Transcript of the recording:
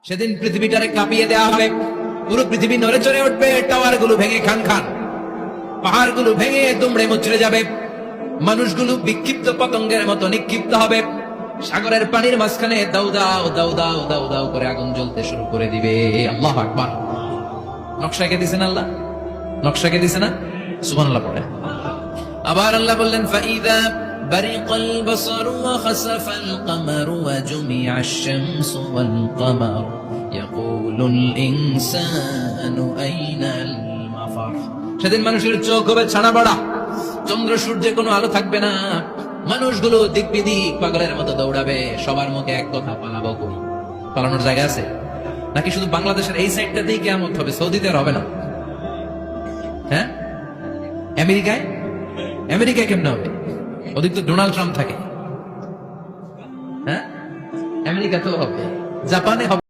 সেদিন পৃথিবীটারে কাঁপিয়ে দেওয়া হবে, পুরো পৃথিবী নড়ে চড়ে উঠবে, টাওয়ার গুলো ভেঙে খান খান, পাহাড় গুলো ভেঙে দুমড়ে মুচড়ে যাবে, মানুষগুলো বিক্ষিপ্ত পতঙ্গের মতো নিক্ষিপ্ত হবে, সাগরের পানির মাঝখানে দাউ দাউ দাউ দাউ দাউ দাউ করে আগুন জ্বলতে শুরু করে দিবে। আল্লাহু আকবার। নকশা কে দিছেন আল্লাহ? নকশা কে দিছে না? সুবহানাল্লাহ পড়ে। আবার আল্লাহ বললেন ফাইদা বারিকাল বাসারু ওয়া খাসাফাল কামারু ওয়া জুমিআশ শামসু ওয়াল কামার ইয়াকুলুল ইনসানু আইনাল মাফার। সেদিন মানুষের চোখ হবে ছানা বড়া, চন্দ্র সূর্যে কোনো আলো থাকবে না, মানুষগুলো দিক বিদিক পাগলের মতো দৌড়াবে, সবার মুখে এক কথা, পালাবো কই? পালানোর জায়গা আছে নাকি? শুধু বাংলাদেশের এই সাইডটাতেই কিয়ামত হবে, সৌদিতে আর হবে না? হ্যাঁ, আমেরিকায়? আমেরিকায় কেমন হবে? ওদিক তো ডোনাল্ড ট্রাম্প থাকে। হ্যাঁ, আমেরিকা তো হবে, জাপানে হবে।